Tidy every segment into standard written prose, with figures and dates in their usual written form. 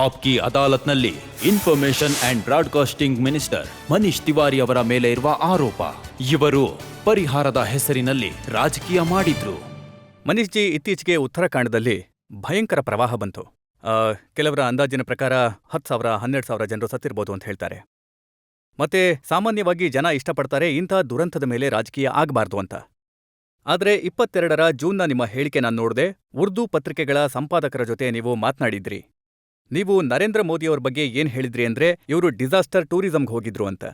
ಆಪ್ಕಿ ಅದಾಲತ್ನಲ್ಲಿ information and broadcasting minister Manish Tiwari ಅವರ ಮೇಲೆ ಇರುವ ಆರೋಪ. ಇವರು ಪರಿಹಾರದ ಹೆಸರಿನಲ್ಲಿ ರಾಜಕೀಯ ಮಾಡಿದ್ರು. ಮನೀಶ್ ಜಿ, ಇತ್ತೀಚೆಗೆ ಉತ್ತರಾಖಂಡದಲ್ಲಿ ಭಯಂಕರ ಪ್ರವಾಹ ಬಂತು. ಕೆಲವರ ಅಂದಾಜಿನ ಪ್ರಕಾರ 10,000 12,000 ಜನರು ಸತ್ತಿರ್ಬೋದು ಅಂತ ಹೇಳ್ತಾರೆ. ಮತ್ತೆ ಸಾಮಾನ್ಯವಾಗಿ ಜನ ಇಷ್ಟಪಡ್ತಾರೆ ಇಂಥ ದುರಂತದ ಮೇಲೆ ರಾಜಕೀಯ ಆಗಬಾರ್ದು ಅಂತ. ಆದರೆ 22ರ ಜೂನ್ನ ನಿಮ್ಮ ಹೇಳಿಕೆ ನಾನು ನೋಡಿದೆ. ಉರ್ದು ಪತ್ರಿಕೆಗಳ ಸಂಪಾದಕರ ಜೊತೆ ನೀವು ಮಾತನಾಡಿದ್ರಿ. ನೀವು ನರೇಂದ್ರ ಮೋದಿಯವ್ರ ಬಗ್ಗೆ ಏನ್ ಹೇಳಿದ್ರಿ ಅಂದ್ರೆ, ಇವರು ಡಿಸಾಸ್ಟರ್ ಟೂರಿಸಂಗೆ ಹೋಗಿದ್ರು ಅಂತ.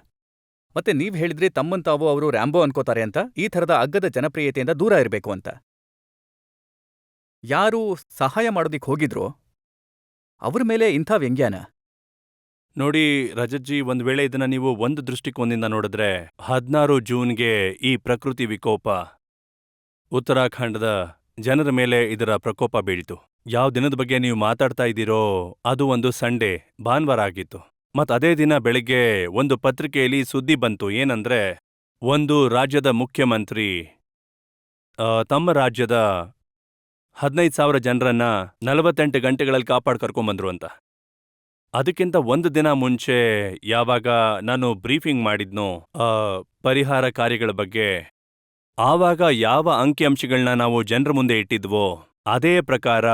ಮತ್ತೆ ನೀವ್ ಹೇಳಿದ್ರಿ ತಮ್ಮಂತಾವು ಅವರು ರ್ಯಾಂಬೋ ಅನ್ಕೋತಾರೆ ಅಂತ, ಈ ಥರದ ಅಗ್ಗದ ಜನಪ್ರಿಯತೆಯಿಂದ ದೂರ ಇರಬೇಕು ಅಂತ. ಯಾರು ಸಹಾಯ ಮಾಡೋದಿಕ್ ಹೋಗಿದ್ರೋ ಅವ್ರ ಮೇಲೆ ಇಂಥ ವ್ಯಂಗ್ಯಾನ? ನೋಡಿ ರಜತ್ಜಿ, ಒಂದ್ ವೇಳೆ ಇದನ್ನ ನೀವು ಒಂದು ದೃಷ್ಟಿಕೋನದಿಂದ ನೋಡಿದ್ರೆ 16 ಜೂನ್ಗೆ ಈ ಪ್ರಕೃತಿ ವಿಕೋಪ ಉತ್ತರಾಖಂಡದ ಜನರ ಮೇಲೆ ಇದರ ಪ್ರಕೋಪ ಬೀಳಿತು. ಯಾವ ದಿನದ ಬಗ್ಗೆ ನೀವು ಮಾತಾಡ್ತಾ ಇದ್ದೀರೋ ಅದು ಒಂದು ಸಂಡೇ, ಭಾನುವಾರ ಆಗಿತ್ತು. ಮತ್ ಅದೇ ದಿನ ಬೆಳಿಗ್ಗೆ ಒಂದು ಪತ್ರಿಕೆಯಲ್ಲಿ ಸುದ್ದಿ ಬಂತು. ಏನಂದ್ರೆ, ಒಂದು ರಾಜ್ಯದ ಮುಖ್ಯಮಂತ್ರಿ ತಮ್ಮ ರಾಜ್ಯದ 15,000 ಜನರನ್ನ 48 ಗಂಟೆಗಳಲ್ಲಿ ಕಾಪಾಡ್ ಕರ್ಕೊಂಬಂದ್ರು ಅಂತ. ಅದಕ್ಕಿಂತ ಒಂದು ದಿನ ಮುಂಚೆ ಯಾವಾಗ ನಾನು ಬ್ರೀಫಿಂಗ್ ಮಾಡಿದ್ನೋ ಪರಿಹಾರ ಕಾರ್ಯಗಳ ಬಗ್ಗೆ, ಆವಾಗ ಯಾವ ಅಂಕಿಅಂಶಗಳನ್ನ ನಾವು ಜನರ ಮುಂದೆ ಇಟ್ಟಿದ್ವೋ ಅದೇ ಪ್ರಕಾರ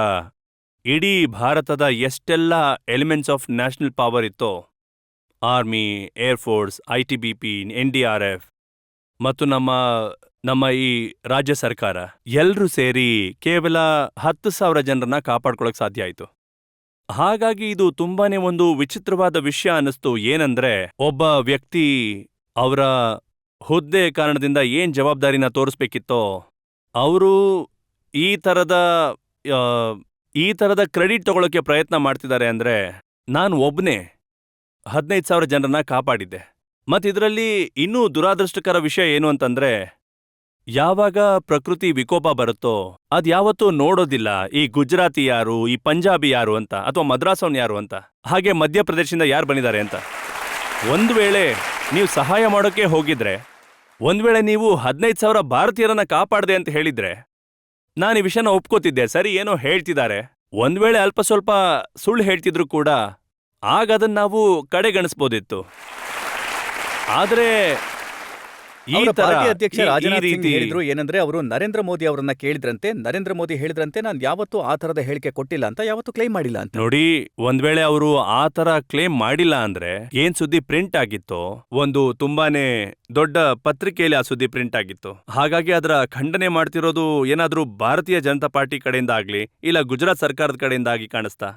ಇಡೀ ಭಾರತದ ಎಷ್ಟೆಲ್ಲ ಎಲಿಮೆಂಟ್ಸ್ ಆಫ್ ನ್ಯಾಷನಲ್ ಪವರ್ ಇತ್ತೋ, ಆರ್ಮಿ, ಏರ್ಫೋರ್ಸ್, ITBP, NDRF ಮತ್ತು ನಮ್ಮ ಈ ರಾಜ್ಯ ಸರ್ಕಾರ ಎಲ್ರೂ ಸೇರಿ ಕೇವಲ 10,000 ಜನರನ್ನ ಕಾಪಾಡ್ಕೊಳಕ್ ಸಾಧ್ಯ ಆಯ್ತು. ಹಾಗಾಗಿ ಇದು ತುಂಬಾನೇ ಒಂದು ವಿಚಿತ್ರವಾದ ವಿಷಯ ಅನ್ನಿಸ್ತು. ಏನಂದ್ರೆ, ಒಬ್ಬ ವ್ಯಕ್ತಿ ಅವರ ಹುದ್ದೆ ಕಾರಣದಿಂದ ಏನ್ ಜವಾಬ್ದಾರಿನ ತೋರಿಸ್ಬೇಕಿತ್ತೋ ಅವರು ಈ ತರದ ಕ್ರೆಡಿಟ್ ತಗೊಳ್ಳೋಕೆ ಪ್ರಯತ್ನ ಮಾಡ್ತಿದ್ದಾರೆ. ಅಂದ್ರೆ ನಾನು ಒಬ್ನೇ 15,000 ಜನರನ್ನ ಕಾಪಾಡಿದ್ದೆ. ಮತ್ತಿದ್ರಲ್ಲಿ ಇನ್ನೂ ದುರಾದೃಷ್ಟಕರ ವಿಷಯ ಏನು ಅಂತಂದ್ರೆ, ಯಾವಾಗ ಪ್ರಕೃತಿ ವಿಕೋಪ ಬರುತ್ತೋ ಅದ್ಯಾವತ್ತೂ ನೋಡೋದಿಲ್ಲ ಈ ಗುಜರಾತಿ ಯಾರು, ಈ ಪಂಜಾಬಿ ಯಾರು ಅಂತ, ಅಥವಾ ಮದ್ರಾಸವನ್ ಯಾರು ಅಂತ, ಹಾಗೆ ಮಧ್ಯಪ್ರದೇಶದಿಂದ ಯಾರು ಬಂದಿದ್ದಾರೆ ಅಂತ. ಒಂದು ವೇಳೆ ನೀವು ಸಹಾಯ ಮಾಡೋಕೆ ಹೋಗಿದ್ರೆ, ಒಂದ್ ವೇಳೆ ನೀವು 15,000 ಭಾರತೀಯರನ್ನ ಕಾಪಾಡದೆ ಅಂತ ಹೇಳಿದ್ರೆ ನಾನು ಈ ವಿಷಯನ ಒಪ್ಕೋತಿದ್ದೆ. ಸರಿ, ಏನೋ ಹೇಳ್ತಿದ್ದಾರೆ. ಒಂದ್ ವೇಳೆ ಅಲ್ಪ ಸ್ವಲ್ಪ ಸುಳ್ಳು ಹೇಳ್ತಿದ್ರು ಕೂಡ ಆಗ ಅದನ್ನ ನಾವು ಕಡೆಗಣಿಸ್ಬೋದಿತ್ತು. ಆದ್ರೆ ಅಧ್ಯಕ್ಷ ರಾಜನಾಥ್ ಸಿಂಗ್ ಹೇಳಿದ್ರು ಏನಂದ್ರೆ, ಅವರು ನರೇಂದ್ರ ಮೋದಿ ಅವರನ್ನ ಕೇಳಿದ್ರಂತೆ, ನರೇಂದ್ರ ಮೋದಿ ಹೇಳಿದ್ರಂತೆ ನಾನು ಯಾವತ್ತೂ ಆ ತರದ ಹೇಳಿಕೆ ಕೊಟ್ಟಿಲ್ಲ ಅಂತ, ಯಾವತ್ತೂ ಕ್ಲೈಮ್ ಮಾಡಿಲ್ಲ ಅಂತ. ನೋಡಿ, ಒಂದ್ ವೇಳೆ ಅವರು ಆ ತರ ಕ್ಲೇಮ್ ಮಾಡಿಲ್ಲ ಅಂದ್ರೆ ಏನ್ ಸುದ್ದಿ ಪ್ರಿಂಟ್ ಆಗಿತ್ತೋ ಒಂದು ತುಂಬಾನೇ ದೊಡ್ಡ ಪತ್ರಿಕೆಯಲ್ಲಿ ಆ ಸುದ್ದಿ ಪ್ರಿಂಟ್ ಆಗಿತ್ತು. ಹಾಗಾಗಿ ಅದರ ಖಂಡನೆ ಮಾಡ್ತಿರೋದು ಏನಾದ್ರೂ ಭಾರತೀಯ ಜನತಾ ಪಾರ್ಟಿ ಕಡೆಯಿಂದ ಆಗ್ಲಿ ಇಲ್ಲ ಗುಜರಾತ್ ಸರ್ಕಾರದ ಕಡೆಯಿಂದ ಆಗಿ ಕಾಣಿಸ್ತಾ?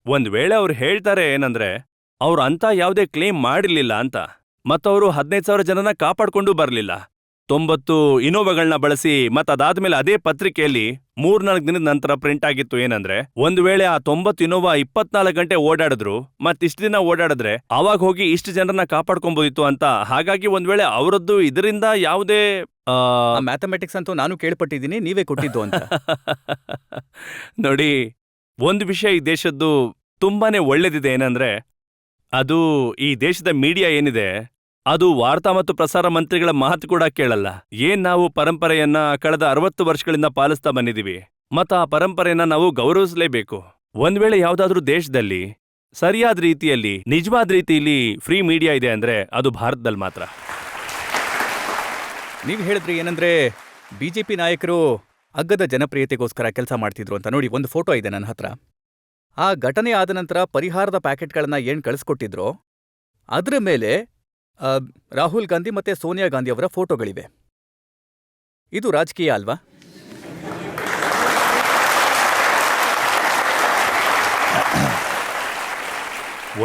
ಒಂದ್ ವೇಳೆ ಅವ್ರು ಹೇಳ್ತಾರೆ ಏನಂದ್ರೆ ಅವ್ರು ಅಂತ ಯಾವುದೇ ಕ್ಲೇಮ್ ಮಾಡಿರ್ಲಿಲ್ಲ ಅಂತ, ಮತ್ತವರು 15,000 ಜನನ ಕಾಪಾಡ್ಕೊಂಡು ಬರ್ಲಿಲ್ಲ, 90 ಇನೋವಾಗಳನ್ನ ಬಳಸಿ, ಅದಾದ್ಮೇಲೆ ಅದೇ ಪತ್ರಿಕೆಯಲ್ಲಿ 3-4 ದಿನದ ನಂತರ ಪ್ರಿಂಟ್ ಆಗಿತ್ತು ಏನಂದ್ರೆ, ಒಂದ್ ವೇಳೆ ಆ 90 ಇನೋವಾ 24 ಗಂಟೆ ಓಡಾಡಿದ್ರು ಮತ್ತಿಷ್ಟು ದಿನ ಓಡಾಡಿದ್ರೆ ಅವಾಗ ಹೋಗಿ ಇಷ್ಟು ಜನರನ್ನ ಕಾಪಾಡ್ಕೊಂಬೋದಿತ್ತು ಅಂತ. ಹಾಗಾಗಿ ಒಂದ್ ವೇಳೆ ಅವರದ್ದು ಇದರಿಂದ ಯಾವುದೇ ಮ್ಯಾಥಮೆಟಿಕ್ಸ್ ಅಂತೂ ನಾನು ಕೇಳ್ಪಟ್ಟಿದ್ದೀನಿ, ನೀವೇ ಕೊಟ್ಟಿದ್ದು ಅಂತ. ನೋಡಿ, ಒಂದು ವಿಷಯ ಈ ದೇಶದ್ದು ತುಂಬಾನೇ ಒಳ್ಳೇದಿದೆ ಏನಂದ್ರೆ, ಅದು ಈ ದೇಶದ ಮೀಡಿಯಾ ಏನಿದೆ ಅದು ವಾರ್ತಾ ಮತ್ತು ಪ್ರಸಾರ ಮಂತ್ರಿಗಳ ಮಾತು ಕೂಡ ಕೇಳಲ್ಲ. ನಾವು ಪರಂಪರೆಯನ್ನ ಕಳೆದ 60 ವರ್ಷಗಳಿಂದ ಪಾಲಿಸ್ತಾ ಬಂದಿದೀವಿ, ಆ ಪರಂಪರೆಯನ್ನ ನಾವು ಗೌರವಿಸಲೇಬೇಕು. ಒಂದ್ ವೇಳೆ ಯಾವ್ದಾದ್ರೂ ದೇಶದಲ್ಲಿ ಸರಿಯಾದ ರೀತಿಯಲ್ಲಿ ನಿಜವಾದ ರೀತಿಯಲ್ಲಿ ಫ್ರೀ ಮೀಡಿಯಾ ಇದೆ ಅಂದ್ರೆ ಅದು ಭಾರತದಲ್ಲಿ ಮಾತ್ರ. ನೀವ್ ಹೇಳಿದ್ರಿ ಏನಂದ್ರೆ ಬಿಜೆಪಿ ನಾಯಕರು ಅಗ್ಗದ ಜನಪ್ರಿಯತೆಗೋಸ್ಕರ ಕೆಲಸ ಮಾಡ್ತಿದ್ರು ಅಂತ. ನೋಡಿ, ಒಂದು ಫೋಟೋ ಇದೆ ನನ್ನ ಹತ್ರ. ಆ ಘಟನೆ ಆದ ನಂತರ ಪರಿಹಾರದ ಪ್ಯಾಕೆಟ್ಗಳನ್ನ ಏನ್ ಕಳಿಸ್ಕೊಟ್ಟಿದ್ರೋ ಅದ್ರ ಮೇಲೆ ರಾಹುಲ್ ಗಾಂಧಿ ಮತ್ತೆ ಸೋನಿಯಾ ಗಾಂಧಿ ಅವರ ಫೋಟೋಗಳಿವೆ. ಇದು ರಾಜಕೀಯ ಅಲ್ವಾ?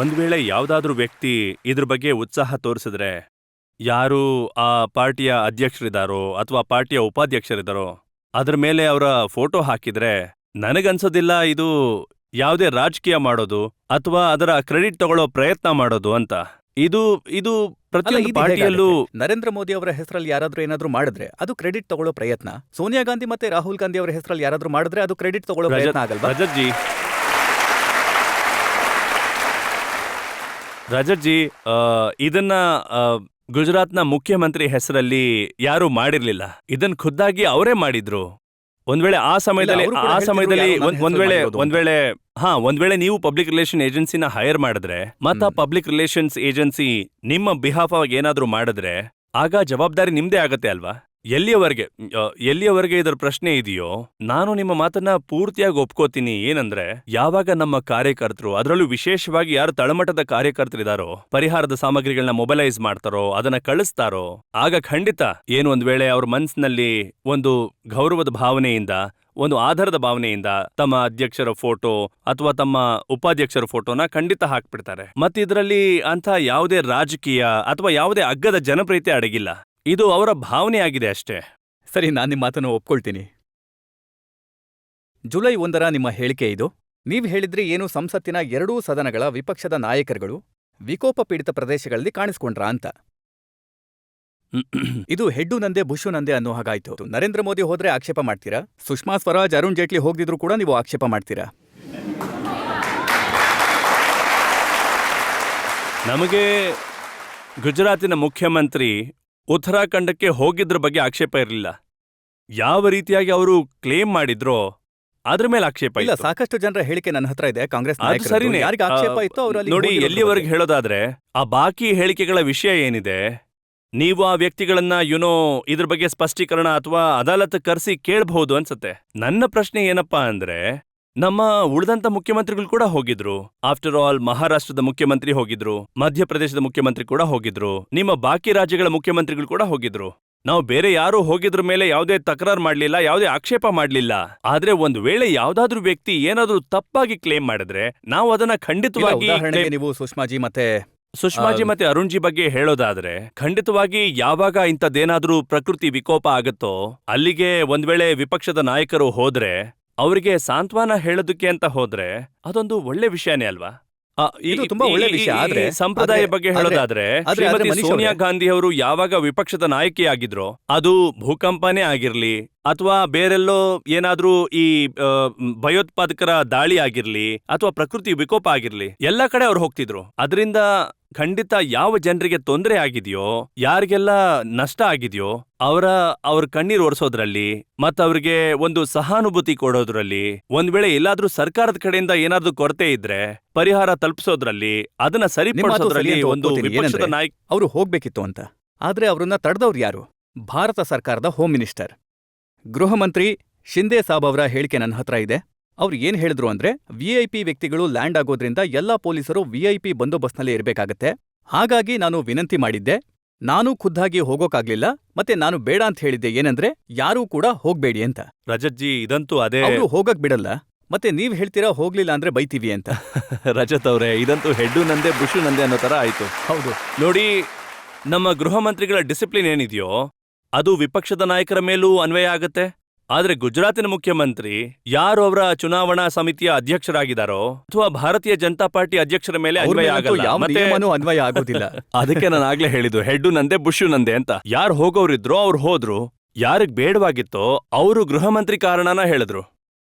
ಒಂದ್ ವೇಳೆ ಯಾವ್ದಾದ್ರೂ ವ್ಯಕ್ತಿ ಇದ್ರ ಬಗ್ಗೆ ಉತ್ಸಾಹ ತೋರಿಸಿದ್ರೆ, ಯಾರು ಆ ಪಾರ್ಟಿಯ ಅಧ್ಯಕ್ಷರಿದ್ದಾರೋ ಅಥವಾ ಪಾರ್ಟಿಯ ಉಪಾಧ್ಯಕ್ಷರಿದ್ದಾರೋ ಅದ್ರ ಮೇಲೆ ಅವರ ಫೋಟೋ ಹಾಕಿದ್ರೆ ನನಗನ್ಸೋದಿಲ್ಲ ಇದು ಯಾವುದೇ ರಾಜಕೀಯ ಮಾಡೋದು ಅಥವಾ ಅದರ ಕ್ರೆಡಿಟ್ ತಗೊಳ್ಳೋ ಪ್ರಯತ್ನ ಮಾಡೋದು ಅಂತ. ಇದು ಪ್ರತಿಯೊಂದು ಪಾರ್ಟಿಯಲ್ಲೂ ನರೇಂದ್ರ ಮೋದಿ ಅವರ ಹೆಸರಲ್ಲಿ ಯಾರಾದ್ರೂ ಏನಾದ್ರೂ ಮಾಡಿದ್ರೆ ಅದು ಕ್ರೆಡಿಟ್ ತಗೊಳ್ಳೋ ಪ್ರಯತ್ನ. ಸೋನಿಯಾ ಗಾಂಧಿ ಮತ್ತೆ ರಾಹುಲ್ ಗಾಂಧಿ ಅವರ ಹೆಸರಲ್ಲಿ ಯಾರಾದ್ರೂ ಮಾಡಿದ್ರೆ ಅದು ಕ್ರೆಡಿಟ್ ತಗೊಳ್ಳೋ ಪ್ರಯತ್ನ ಆಗಲ್ವಾ? ರಜತ್ಜಿ, ಇದನ್ನ ಗುಜರಾತ್ನ ಮುಖ್ಯಮಂತ್ರಿ ಹೆಸರಲ್ಲಿ ಯಾರೂ ಮಾಡಿರ್ಲಿಲ್ಲ. ಇದನ್ನ ಖುದ್ದಾಗಿ ಅವರೇ ಮಾಡಿದ್ರು. ಒಂದ್ ವೇಳೆ ಆ ಸಮಯದಲ್ಲಿ ಒಂದ್ ವೇಳೆ ನೀವು ಪಬ್ಲಿಕ್ ರಿಲೇಷನ್ ಏಜೆನ್ಸಿನ ಹೈರ್ ಮಾಡಿದ್ರೆ ಮತ್ತ ಪಬ್ಲಿಕ್ ರಿಲೇಷನ್ಸ್ ಏಜೆನ್ಸಿ ನಿಮ್ಮ ಬಿಹಾಫ್ ಆಗಿ ಏನಾದ್ರೂ ಮಾಡಿದ್ರೆ ಆಗ ಜವಾಬ್ದಾರಿ ನಿಮ್ದೇ ಆಗತ್ತೆ ಅಲ್ವಾ? ಎಲ್ಲಿಯವರೆಗೆ ಇದರ ಪ್ರಶ್ನೆ ಇದೆಯೋ ನಾನು ನಿಮ್ಮ ಮಾತನ್ನ ಪೂರ್ತಿಯಾಗಿ ಒಪ್ಕೋತೀನಿ. ಏನಂದ್ರೆ ಯಾವಾಗ ನಮ್ಮ ಕಾರ್ಯಕರ್ತರು, ಅದರಲ್ಲೂ ವಿಶೇಷವಾಗಿ ಯಾರು ತಳಮಟ್ಟದ ಕಾರ್ಯಕರ್ತರಿದಾರೋ, ಪರಿಹಾರದ ಸಾಮಗ್ರಿಗಳನ್ನ ಮೊಬೈಲೈಸ್ ಮಾಡ್ತಾರೋ, ಅದನ್ನ ಕಳಿಸ್ತಾರೋ, ಆಗ ಖಂಡಿತ ಒಂದ್ ವೇಳೆ ಅವ್ರ ಮನ್ಸಿನಲ್ಲಿ ಒಂದು ಗೌರವದ ಭಾವನೆಯಿಂದ, ಒಂದು ಆಧಾರದ ಭಾವನೆಯಿಂದ ತಮ್ಮ ಅಧ್ಯಕ್ಷರ ಫೋಟೋ ಅಥವಾ ತಮ್ಮ ಉಪಾಧ್ಯಕ್ಷರ ಫೋಟೋನ ಖಂಡಿತ ಹಾಕ್ಬಿಡ್ತಾರೆ. ಮತ್ತಿದ್ರಲ್ಲಿ ಅಂತ ಯಾವುದೇ ರಾಜಕೀಯ ಅಥವಾ ಯಾವುದೇ ಅಗ್ಗದ ಜನಪ್ರಿಯತೆ ಅಡಗಿಲ್ಲ. ಇದು ಅವರ ಭಾವನೆ ಆಗಿದೆ ಅಷ್ಟೇ. ಸರಿ, ನಾನು ನಿಮ್ಮ ಮಾತನ್ನು ಒಪ್ಕೊಳ್ತೀನಿ. ಜುಲೈ 1ರ ನಿಮ್ಮ ಹೇಳಿಕೆ ಇದು. ನೀವ್ ಹೇಳಿದ್ರಿ ಏನು ಸಂಸತ್ತಿನ ಎರಡೂ ಸದನಗಳ ವಿಪಕ್ಷದ ನಾಯಕರುಗಳು ವಿಕೋಪ ಪೀಡಿತ ಪ್ರದೇಶಗಳಲ್ಲಿ ಕಾಣಿಸ್ಕೊಂಡ್ರಾ ಅಂತ. ಇದು ಹೆಡ್ಡು ನಂದೆ ಬುಷು ನಂದೆ ಅನ್ನೋ ಹಾಗಾಯ್ತು. ನರೇಂದ್ರ ಮೋದಿ ಹೋದ್ರೆ ಆಕ್ಷೇಪ ಮಾಡ್ತೀರಾ, ಸುಷ್ಮಾ ಸ್ವರಾಜ್, ಅರುಣ್ ಜೇಟ್ಲಿ ಹೋಗ್ದಿದ್ರು ಕೂಡ ನೀವು ಆಕ್ಷೇಪ ಮಾಡ್ತೀರಾ. ನಮಗೆ ಗುಜರಾತಿನ ಮುಖ್ಯಮಂತ್ರಿ ಉತ್ತರಾಖಂಡಕ್ಕೆ ಹೋಗಿದ್ರ ಬಗ್ಗೆ ಆಕ್ಷೇಪ ಇರಲಿಲ್ಲ. ಯಾವ ರೀತಿಯಾಗಿ ಅವರು ಕ್ಲೇಮ್ ಮಾಡಿದ್ರೋ ಅದ್ರ ಮೇಲೆ ಆಕ್ಷೇಪ ಇಲ್ಲ. ಇತ್ತು. ಸಾಕಷ್ಟು ಜನರ ಹೇಳಿಕೆ ನನ್ನ ಹತ್ರ ಇದೆ. ಕಾಂಗ್ರೆಸ್ ಅದು ಸರಿನೇ. ಯಾರಿಗೆ ಆಕ್ಷೇಪ ಇತ್ತು ಅವರು ನೋಡಿ, ಎಲ್ಲಿಯವರೆಗೆ ಹೇಳೋದಾದ್ರೆ ಆ ಬಾಕಿ ಹೇಳಿಕೆಗಳ ವಿಷಯ ಏನಿದೆ, ನೀವು ಆ ವ್ಯಕ್ತಿಗಳನ್ನ ಇದ್ರ ಬಗ್ಗೆ ಸ್ಪಷ್ಟೀಕರಣ ಅಥವಾ ಅದಾಲತ್ ಕರೆಸಿ ಕೇಳಬಹುದು ಅನ್ಸತ್ತೆ. ನನ್ನ ಪ್ರಶ್ನೆ ಏನಪ್ಪಾ ಅಂದ್ರೆ, ನಮ್ಮ ಉಳಿದಂತ ಮುಖ್ಯಮಂತ್ರಿಗಳು ಕೂಡ ಹೋಗಿದ್ರು. ಆಫ್ಟರ್ ಆಲ್ ಮಹಾರಾಷ್ಟ್ರದ ಮುಖ್ಯಮಂತ್ರಿ ಹೋಗಿದ್ರು, ಮಧ್ಯಪ್ರದೇಶದ ಮುಖ್ಯಮಂತ್ರಿ ಕೂಡ ಹೋಗಿದ್ರು, ನಿಮ್ಮ ಬಾಕಿ ರಾಜ್ಯಗಳ ಮುಖ್ಯಮಂತ್ರಿಗಳು ಕೂಡ ಹೋಗಿದ್ರು. ನಾವು ಬೇರೆ ಯಾರು ಹೋಗಿದ್ರ ಮೇಲೆ ಯಾವುದೇ ತಕರಾರು ಮಾಡ್ಲಿಲ್ಲ, ಯಾವುದೇ ಆಕ್ಷೇಪ ಮಾಡ್ಲಿಲ್ಲ. ಆದ್ರೆ ಒಂದು ವೇಳೆ ಯಾವ್ದಾದ್ರೂ ವ್ಯಕ್ತಿ ಏನಾದ್ರೂ ತಪ್ಪಾಗಿ ಕ್ಲೇಮ್ ಮಾಡಿದ್ರೆ ನಾವು ಅದನ್ನ ಖಂಡಿತವಾಗಿ ನೀವು ಸುಷ್ಮಾಜಿ ಮತ್ತೆ ಅರುಣ್ಜಿ ಬಗ್ಗೆ ಹೇಳೋದಾದ್ರೆ, ಖಂಡಿತವಾಗಿ ಯಾವಾಗ ಇಂಥದ್ದೇನಾದ್ರೂ ಪ್ರಕೃತಿ ವಿಕೋಪ ಆಗತ್ತೋ ಅಲ್ಲಿಗೆ ಒಂದ್ ವೇಳೆ ವಿಪಕ್ಷದ ನಾಯಕರು ಹೋದ್ರೆ, ಅವರಿಗೆ ಸಾಂತ್ವನ ಹೇಳೋದಕ್ಕೆ ಅಂತ ಹೋದ್ರೆ ಅದೊಂದು ಒಳ್ಳೆ ವಿಷಯನೇ ಅಲ್ವಾ? ಇದು ತುಂಬಾ ಒಳ್ಳೆ ವಿಷಯ. ಆದ್ರೆ ಸಂಪ್ರದಾಯ ಬಗ್ಗೆ ಹೇಳೋದಾದ್ರೆ, ಶ್ರೀಮತಿ ಸೋನಿಯಾ ಗಾಂಧಿ ಅವರು ಯಾವಾಗ ವಿಪಕ್ಷದ ನಾಯಕಿಯಾಗಿದ್ರೋ, ಅದು ಭೂಕಂಪನೇ ಆಗಿರ್ಲಿ ಅಥವಾ ಬೇರೆಲ್ಲೋ ಏನಾದ್ರೂ ಈ ಭಯೋತ್ಪಾದಕರ ದಾಳಿ ಆಗಿರ್ಲಿ ಅಥವಾ ಪ್ರಕೃತಿ ವಿಕೋಪ ಆಗಿರ್ಲಿ, ಎಲ್ಲಾ ಕಡೆ ಅವ್ರು ಹೋಗ್ತಿದ್ರು. ಅದರಿಂದ ಖಂಡಿತ ಯಾವ ಜನರಿಗೆ ತೊಂದರೆ ಆಗಿದೆಯೋ, ಯಾರಿಗೆಲ್ಲ ನಷ್ಟ ಆಗಿದೆಯೋ ಅವ್ರ ಕಣ್ಣೀರು ಒರೆಸೋದ್ರಲ್ಲಿ ಮತ್ತವ್ರಿಗೆ ಒಂದು ಸಹಾನುಭೂತಿ ಕೊಡೋದ್ರಲ್ಲಿ, ಒಂದ್ ವೇಳೆ ಎಲ್ಲಾದ್ರೂ ಸರ್ಕಾರದ ಕಡೆಯಿಂದ ಏನಾದ್ರೂ ಕೊರತೆ ಇದ್ರೆ ಪರಿಹಾರ ತಲುಪಿಸೋದ್ರಲ್ಲಿ, ಅದನ್ನ ಸರಿಪಡಿಸೋದ್ರಲ್ಲಿ ಒಂದು ವಿಪಕ್ಷದ ನಾಯಕ ಅವರು ಹೋಗ್ಬೇಕಿತ್ತು ಅಂತ. ಆದ್ರೆ ಅವರನ್ನ ತಡೆದವ್ರು ಯಾರು? ಭಾರತ ಸರ್ಕಾರದ ಹೋಮ್ ಮಿನಿಸ್ಟರ್, ಗೃಹ ಮಂತ್ರಿ ಶಿಂದೆ ಸಾಬ್ ಅವರ ಹೇಳಿಕೆ ನನ್ನ ಹತ್ರ ಇದೆ. ಅವ್ರು ಏನ್ ಹೇಳಿದ್ರು ಅಂದ್ರೆ, ವಿಐಪಿ ವ್ಯಕ್ತಿಗಳು ಲ್ಯಾಂಡ್ ಆಗೋದ್ರಿಂದ ಎಲ್ಲಾ ಪೊಲೀಸರು ವಿಐಪಿ ಬಂದೋಬಸ್ತ್ನಲ್ಲೇ ಇರಬೇಕಾಗತ್ತೆ. ಹಾಗಾಗಿ ನಾನು ವಿನಂತಿ ಮಾಡಿದ್ದೆ. ನಾನು ಖುದ್ದಾಗಿ ಹೋಗೋಕಾಗ್ಲಿಲ್ಲ. ಮತ್ತೆ ನಾನು ಬೇಡ ಅಂತ ಹೇಳಿದ್ದೆ ಏನಂದ್ರೆ, ಯಾರೂ ಕೂಡ ಹೋಗ್ಬೇಡಿ ಅಂತ. ರಜತ್ಜಿ, ಇದಂತೂ ಅದೇ. ಅವರು ಹೋಗಕ್ ಬಿಡಲ್ಲ. ಮತ್ತೆ ನೀವ್ ಹೇಳ್ತೀರಾ ಹೋಗ್ಲಿಲ್ಲ ಅಂದ್ರೆ ಬೈತೀವಿ ಅಂತ. ರಜತ್ ಅವ್ರೆ, ಇದಂತೂ ಹೆಡ್ಡು ನಂದೆ ಬುಷು ನಂದೆ ಅನ್ನೋ ತರ ಆಯ್ತು. ಹೌದು ನೋಡಿ, ನಮ್ಮ ಗೃಹ ಮಂತ್ರಿಗಳ ಡಿಸಿಪ್ಲಿನ್ ಏನಿದೆಯೋ ಅದು ವಿಪಕ್ಷದ ನಾಯಕರ ಮೇಲೂ ಅನ್ವಯ ಆಗತ್ತೆ. ಆದ್ರೆ ಗುಜರಾತಿನ ಮುಖ್ಯಮಂತ್ರಿ ಯಾರು ಅವರ ಚುನಾವಣಾ ಸಮಿತಿಯ ಅಧ್ಯಕ್ಷರಾಗಿದ್ದಾರೋ ಅಥವಾ ಭಾರತೀಯ ಜನತಾ ಪಾರ್ಟಿ ಅಧ್ಯಕ್ಷರ ಮೇಲೆ ಅನ್ವಯ ಆಗಲ್ಲ. ಅನ್ವಯ ಆಗೋದಿಲ್ಲ. ಅದಕ್ಕೆ ನಾನು ಆಗ್ಲೇ ಹೇಳಿದ್ದು ಹೆಡ್ಡು ನಂದೆ ಬುಷು ನಂದೆ ಅಂತ. ಯಾರು ಹೋಗೋರಿದ್ರೋ ಅವ್ರು ಹೋದ್ರು, ಯಾರಿಗ್ ಬೇಡವಾಗಿತ್ತೋ ಅವರು ಗೃಹ ಮಂತ್ರಿ ಕಾರಣನ ಹೇಳಿದ್ರು.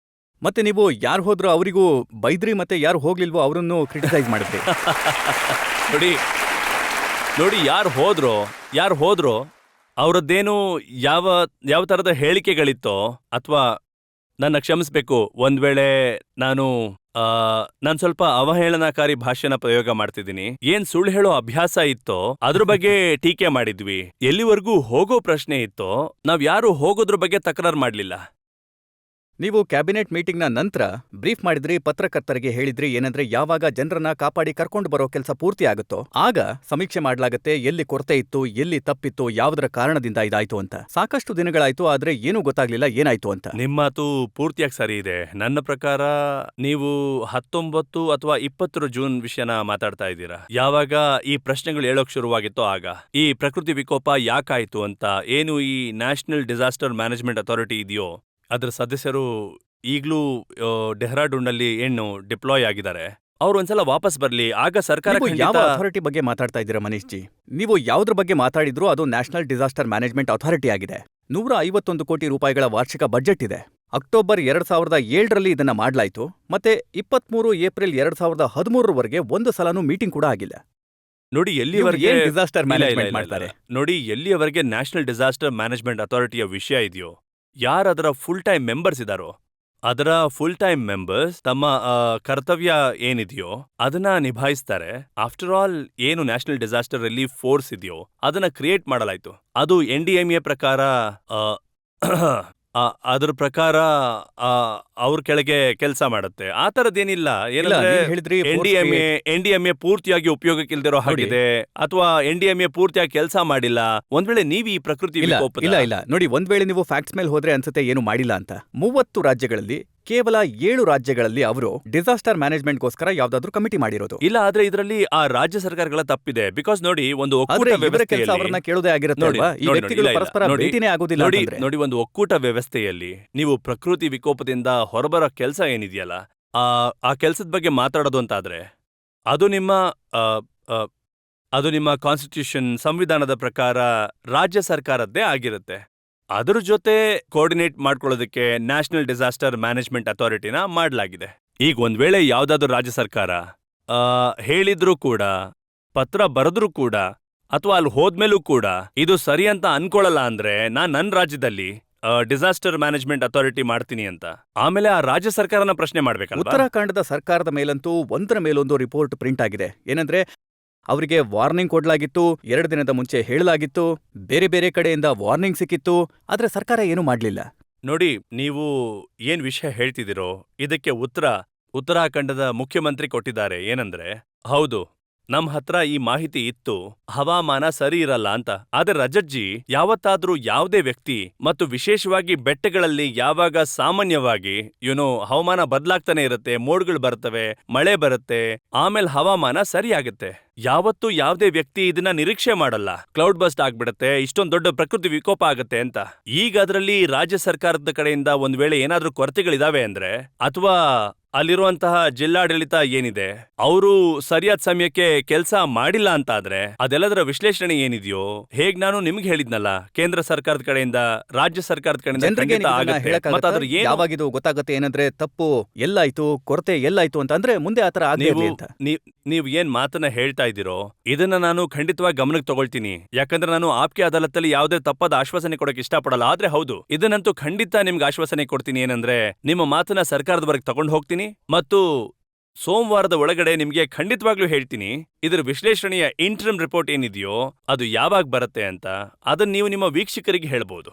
ಮತ್ತೆ ನೀವು ಯಾರು ಹೋದ್ರೋ ಅವರಿಗೂ ಬೈದ್ರಿ, ಮತ್ತೆ ಯಾರು ಹೋಗ್ಲಿಲ್ವೋ ಅವರನ್ನು ಕ್ರಿಟಿಸೈಸ್ ಮಾಡಿದ್ರಿ. ನೋಡಿ, ಯಾರು ಹೋದ್ರೋ ಅವರದ್ದೇನು ಯಾವ ತರದ ಹೇಳಿಕೆಗಳಿತ್ತೋ, ಅಥವಾ ನನ್ನ ಕ್ಷಮಿಸ್ಬೇಕು ಒಂದ್ ವೇಳೆ ನಾನು ಸ್ವಲ್ಪ ಅವಹೇಳನಕಾರಿ ಭಾಷೆನ ಪ್ರಯೋಗ ಮಾಡ್ತಿದ್ದೀನಿ, ಏನ್ ಸುಳ್ಳು ಹೇಳೋ ಅಭ್ಯಾಸ ಇತ್ತೋ ಅದ್ರ ಬಗ್ಗೆ ಟೀಕೆ ಮಾಡಿದ್ವಿ. ಎಲ್ಲಿವರೆಗೂ ಹೋಗೋ ಪ್ರಶ್ನೆ ಇತ್ತೋ ನಾವ್ ಯಾರು ಹೋಗೋದ್ರ ಬಗ್ಗೆ ತಕರಾರು ಮಾಡ್ಲಿಲ್ಲ. ನೀವು ಕ್ಯಾಬಿನೆಟ್ ಮೀಟಿಂಗ್ನ ನಂತರ ಬ್ರೀಫ್ ಮಾಡಿದ್ರಿ, ಪತ್ರಕರ್ತರಿಗೆ ಹೇಳಿದ್ರಿ ಏನಂದ್ರೆ, ಯಾವಾಗ ಜನರನ್ನ ಕಾಪಾಡಿ ಕರ್ಕೊಂಡು ಬರೋ ಕೆಲಸ ಪೂರ್ತಿ ಆಗುತ್ತೋ ಆಗ ಸಮೀಕ್ಷೆ ಮಾಡ್ಲಾಗತ್ತೆ, ಎಲ್ಲಿ ಕೊರತೆ ಇತ್ತು, ಎಲ್ಲಿ ತಪ್ಪಿತ್ತು, ಯಾವುದರ ಕಾರಣದಿಂದ ಇದಾಯ್ತು ಅಂತ. ಸಾಕಷ್ಟು ದಿನಗಳಾಯ್ತು, ಆದ್ರೆ ಏನೂ ಗೊತ್ತಾಗ್ಲಿಲ್ಲ ಏನಾಯ್ತು ಅಂತ. ನಿಮ್ಮ ಮಾತು ಪೂರ್ತಿಯಾಗಿ ಸರಿ ಇದೆ. ನನ್ನ ಪ್ರಕಾರ ನೀವು 19 ಅಥವಾ 20 ಜೂನ್ ವಿಷಯನ ಮಾತಾಡ್ತಾ ಇದ್ದೀರಾ. ಯಾವಾಗ ಈ ಪ್ರಶ್ನೆಗಳು ಹೇಳೋಕ್ ಶುರುವಾಗಿತ್ತೋ ಆಗ ಈ ಪ್ರಕೃತಿ ವಿಕೋಪ ಯಾಕಾಯ್ತು ಅಂತ, ಏನು ಈ ನ್ಯಾಷನಲ್ ಡಿಸಾಸ್ಟರ್ ಮ್ಯಾನೇಜ್ಮೆಂಟ್ ಅಥಾರಿಟಿ ಇದೆಯೋ ಅದ್ರ ಸದಸ್ಯರು ಈಗ್ಲೂ ಡೆಹ್ರಾಡೂನ್ನಲ್ಲಿ ಡಿಪ್ಲಾಯ್ ಆಗಿದ್ದಾರೆ. ಅವ್ರು ಒಂದ್ಸಲ ವಾಪಸ್ ಬರ್ಲಿ, ಆಗ ಸರ್ಕಾರ. ಯಾವ ಅಥಾರಿಟಿ ಬಗ್ಗೆ ಮಾತಾಡ್ತಾ ಇದ್ದೀರಾ ಮನೀಶ್ ಜಿ? ನೀವು ಯಾವ್ದ್ರ ಬಗ್ಗೆ ಮಾತಾಡಿದ್ರು ಅದು ನ್ಯಾಷನಲ್ ಡಿಸಾಸ್ಟರ್ ಮ್ಯಾನೇಜ್ಮೆಂಟ್ ಅಥಾರಿಟಿ ಆಗಿದೆ. 151 ಕೋಟಿ ರೂಪಾಯಿಗಳ ವಾರ್ಷಿಕ ಬಜೆಟ್ ಇದೆ. ಅಕ್ಟೋಬರ್ 2007ರಲ್ಲಿ ಇದನ್ನ ಮಾಡ್ಲಾಯ್ತು. ಮತ್ತೆ 23 ಏಪ್ರಿಲ್ 2013ರವರೆಗೆ ಒಂದು ಸಲಾನೂ ಮೀಟಿಂಗ್ ಕೂಡ ಆಗಿಲ್ಲ. ನೋಡಿ, ಎಲ್ಲಿವರೆಗೆ ಡಿಸಾಸ್ಟರ್ ಮ್ಯಾನೇಜ್ಮೆಂಟ್ ಮಾಡ್ತಾರೆ. ನೋಡಿ, ಎಲ್ಲಿಯವರೆಗೆ ನ್ಯಾಷನಲ್ ಡಿಸಾಸ್ಟರ್ ಮ್ಯಾನೇಜ್ಮೆಂಟ್ ಅಥಾರಿಟಿಯ ವಿಷಯ ಇದೆಯೋ, ಯಾರದರ ಫುಲ್ ಟೈಮ್ ಮೆಂಬರ್ಸ್ ಇದಾರೋ ಅದರ ಫುಲ್ ಟೈಮ್ ಮೆಂಬರ್ಸ್ ತಮ್ಮ ಕರ್ತವ್ಯ ಏನಿದೆಯೋ ಅದನ್ನ ನಿಭಾಯಿಸ್ತಾರೆ. ಆಫ್ಟರ್ ಆಲ್ ಏನು ನ್ಯಾಷನಲ್ ಡಿಸಾಸ್ಟರ್ ರಿಲೀಫ್ ಫೋರ್ಸ್ ಇದೆಯೋ ಅದನ್ನ ಕ್ರಿಯೇಟ್ ಮಾಡಲಾಯ್ತು. ಅದು NDMA ಪ್ರಕಾರ ಅದ್ರ ಪ್ರಕಾರ ಅವ್ರ ಕೆಳಗೆ ಕೆಲಸ ಮಾಡುತ್ತೆ. ಆ ತರದ್ದೇನಿಲ್ಲ. ಏನಂದ್ರೆ ನೀವ್ ಹೇಳಿದ್ರಿ force NDMA ಪೂರ್ತಿಯಾಗಿ ಉಪಯೋಗಕ್ಕಿಲ್ದಿರೋ ಹಾಗಿದೆ, ಅಥವಾ NDMA ಪೂರ್ತಿಯಾಗಿ ಕೆಲಸ ಮಾಡಿಲ್ಲ. ಒಂದ್ ವೇಳೆ ನೀವು ಈ ಪ್ರಕೃತಿ ಇಲ್ಲ ವಿಕೋಪದ ಇಲ್ಲ ಇಲ್ಲ ನೋಡಿ, ಒಂದ್ ವೇಳೆ ನೀವು ಫ್ಯಾಕ್ಟ್ಸ್ ಮೇಲೆ ಹೋದ್ರೆ ಅನ್ಸುತ್ತೆ ಏನು ಮಾಡಿಲ್ಲ ಅಂತ. 30 ರಾಜ್ಯಗಳಲ್ಲಿ ಕೇವಲ 7 ರಾಜ್ಯಗಳಲ್ಲಿ ಅವರು ಡಿಸಾಸ್ಟರ್ ಮ್ಯಾನೇಜ್ಮೆಂಟ್ಗೋಸ್ಕರ ಯಾವ್ದಾದ್ರು ಕಮಿಟಿ ಮಾಡಿರೋದು. ಇಲ್ಲ, ಆದ್ರೆ ಇದರಲ್ಲಿ ಆ ರಾಜ್ಯ ಸರ್ಕಾರಗಳ ತಪ್ಪಿದೆ. ಬಿಕಾಸ್ ನೋಡಿ, ಒಂದು ಒಕ್ಕೂಟ ಆದ್ರೆ ಇವರ ಕೆಲಸ ವ್ಯವಸ್ಥೆಯಲ್ಲಿ ಅವರನ್ನ ಕೇಳೋದೇ ಆಗಿರುತ್ತೆ ಅಲ್ವಾ? ಈ ವ್ಯಕ್ತಿಗಳು ಪರಸ್ಪರ ಭೇಟಿನೇ ಆಗೋದಿಲ್ಲ ಅಂತಂದ್ರೆ. ನೋಡಿ, ಒಂದು ಒಕ್ಕೂಟ ವ್ಯವಸ್ಥೆಯಲ್ಲಿ ನೀವು ಪ್ರಕೃತಿ ವಿಕೋಪದಿಂದ ಹೊರಬರೋ ಕೆಲಸ ಏನಿದೆಯಲ್ಲ, ಆ ಕೆಲಸದ ಬಗ್ಗೆ ಮಾತಾಡೋದು ಅಂತಾದ್ರೆ ಅದು ನಿಮ್ಮ ಕಾನ್ಸ್ಟಿಟ್ಯೂಷನ್, ಸಂವಿಧಾನದ ಪ್ರಕಾರ ರಾಜ್ಯ ಸರ್ಕಾರದ್ದೇ ಆಗಿರುತ್ತೆ. ಅದ್ರ ಜೊತೆ ಕೋಆರ್ಡಿನೇಟ್ ಮಾಡ್ಕೊಳ್ಳೋದಕ್ಕೆ ನ್ಯಾಷನಲ್ ಡಿಸಾಸ್ಟರ್ ಮ್ಯಾನೇಜ್ಮೆಂಟ್ ಅಥಾರಿಟಿನ ಮಾಡಲಾಗಿದೆ. ಈಗ ಒಂದ್ ವೇಳೆ ಯಾವ್ದಾದ್ರು ರಾಜ್ಯ ಸರ್ಕಾರ ಹೇಳಿದ್ರೂ ಕೂಡ, ಪತ್ರ ಬರೆದ್ರೂ ಕೂಡ, ಅಥವಾ ಅಲ್ಲಿ ಹೋದ್ಮೇಲೂ ಕೂಡ ಇದು ಸರಿ ಅಂತ ಅನ್ಕೊಳ್ಳಲ್ಲ ಅಂದ್ರೆ ನನ್ನ ರಾಜ್ಯದಲ್ಲಿ ಡಿಸಾಸ್ಟರ್ ಮ್ಯಾನೇಜ್ಮೆಂಟ್ ಅಥಾರಿಟಿ ಮಾಡ್ತೀನಿ ಅಂತ, ಆಮೇಲೆ ಆ ರಾಜ್ಯ ಸರ್ಕಾರನ ಪ್ರಶ್ನೆ ಮಾಡ್ಬೇಕಲ್ವಾ? ಉತ್ತರಾಖಂಡದ ಸರ್ಕಾರದ ಮೇಲಂತೂ ಒಂದರ ಮೇಲೊಂದು ರಿಪೋರ್ಟ್ ಪ್ರಿಂಟ್ ಆಗಿದೆ. ಏನಂದ್ರೆ ಅವರಿಗೆ ವಾರ್ನಿಂಗ್ ಕೊಡ್ಲಾಗಿತ್ತು, 2 ದಿನದ ಮುಂಚೆ ಹೇಳಲಾಗಿತ್ತು, ಬೇರೆ ಬೇರೆ ಕಡೆಯಿಂದ ವಾರ್ನಿಂಗ್ ಸಿಕ್ಕಿತ್ತು, ಆದ್ರೆ ಸರ್ಕಾರ ಏನೂ ಮಾಡ್ಲಿಲ್ಲ. ನೋಡಿ, ನೀವು ಏನ್ ವಿಷಯ ಹೇಳ್ತಿದ್ದೀರೋ ಇದಕ್ಕೆ ಉತ್ತರಾಖಂಡದ ಮುಖ್ಯಮಂತ್ರಿ ಕೊಟ್ಟಿದ್ದಾರೆ. ಏನಂದ್ರೆ, ಹೌದು, ನಮ್ ಹತ್ರ ಈ ಮಾಹಿತಿ ಇತ್ತು, ಹವಾಮಾನ ಸರಿ ಇರಲ್ಲ ಅಂತ. ಆದ್ರೆ ರಜತ್ಜಿ, ಯಾವತ್ತಾದ್ರೂ ಯಾವುದೇ ವ್ಯಕ್ತಿ, ಮತ್ತು ವಿಶೇಷವಾಗಿ ಬೆಟ್ಟಗಳಲ್ಲಿ ಯಾವಾಗ ಸಾಮಾನ್ಯವಾಗಿ ಹವಾಮಾನ ಬದಲಾಗ್ತಾನೆ ಇರುತ್ತೆ, ಮೋಡ್ಗಳು ಬರ್ತವೆ, ಮಳೆ ಬರುತ್ತೆ, ಆಮೇಲೆ ಹವಾಮಾನ ಸರಿ ಆಗುತ್ತೆ. ಯಾವತ್ತೂ ಯಾವುದೇ ವ್ಯಕ್ತಿ ಇದನ್ನ ನಿರೀಕ್ಷೆ ಮಾಡಲ್ಲ, ಕ್ಲೌಡ್ ಬಸ್ಟ್ ಆಗ್ಬಿಡತ್ತೆ, ಇಷ್ಟೊಂದು ದೊಡ್ಡ ಪ್ರಕೃತಿ ವಿಕೋಪ ಆಗತ್ತೆ ಅಂತ. ಈಗ ಅದರಲ್ಲಿ ರಾಜ್ಯ ಸರ್ಕಾರದ ಕಡೆಯಿಂದ ಒಂದ್ ವೇಳೆ ಏನಾದ್ರೂ ಕೊರತೆಗಳಿದಾವೆ ಅಂದ್ರೆ, ಅಥವಾ ಅಲ್ಲಿರುವಂತಹ ಜಿಲ್ಲಾಡಳಿತ ಏನಿದೆ ಅವರು ಸರಿಯಾದ ಸಮಯಕ್ಕೆ ಕೆಲಸ ಮಾಡಿಲ್ಲ ಅಂತ ಆದ್ರೆ, ಅದೆಲ್ಲದರ ವಿಶ್ಲೇಷಣೆ ಏನಿದೆಯೋ, ಹೇಗ್ ನಾನು ನಿಮ್ಗೆ ಹೇಳಿದ್ನಲ್ಲ, ಕೇಂದ್ರ ಸರ್ಕಾರದ ಕಡೆಯಿಂದ, ರಾಜ್ಯ ಸರ್ಕಾರದ ಕಡೆಯಿಂದ ಜನರಿಗೆ ಖಂಡಿತ ಆಗತ್ತೆ. ಮತ್ತೆ ಅದ್ರ ಏನು ಯಾವಾಗಿದು ಗೊತ್ತಾಗತ್ತೆ ಏನಂದ್ರೆ ತಪ್ಪು ಎಲ್ಲಾಯ್ತು, ಕೊರತೆ ಎಲ್ಲಾಯ್ತು ಅಂತ, ಅಂದ್ರೆ ಮುಂದೆ ಆತರ ಆಗ್ಲಿ ಅಂತ. ನೀವು ಏನ್ ಮಾತನ್ನ ಹೇಳ್ತಾ ಇದ್ದೀರೋ ಇದನ್ನ ನಾನು ಖಂಡಿತವಾಗಿ ಗಮನಕ್ಕೆ ತಗೊಳ್ತೀನಿ. ಯಾಕಂದ್ರೆ ನಾನು ಆಪ್ಕೆ ಅದಾಲತ್ತಲ್ಲಿ ಯಾವುದೇ ತಪ್ಪಾದ ಆಶ್ವಾಸನೆ ಕೊಡಕ್ಕೆ ಇಷ್ಟಪಡಲ್ಲ. ಆದ್ರೆ ಹೌದು, ಇದನ್ನಂತೂ ಖಂಡಿತ ನಿಮ್ಗೆ ಆಶ್ವಾಸನೆ ಕೊಡ್ತೀನಿ. ಏನಂದ್ರೆ, ನಿಮ್ಮ ಮಾತನ್ನ ಸರ್ಕಾರದವರೆಗೆ ತಗೊಂಡು ಹೋಗ್ತೀನಿ, ಮತ್ತು ಸೋಮವಾರದ ಒಳಗಡೆ ನಿಮ್ಗೆ ಖಂಡಿತವಾಗ್ಲೂ ಹೇಳ್ತೀನಿ ಇದರ ವಿಶ್ಲೇಷಣೆಯ ಇಂಟ್ರಿಮ್ ರಿಪೋರ್ಟ್ ಏನಿದೆಯೋ ಅದು ಯಾವಾಗ ಬರುತ್ತೆ ಅಂತ. ಅದನ್ನ ನೀವು ನಿಮ್ಮ ವೀಕ್ಷಕರಿಗೆ ಹೇಳ್ಬೋದು.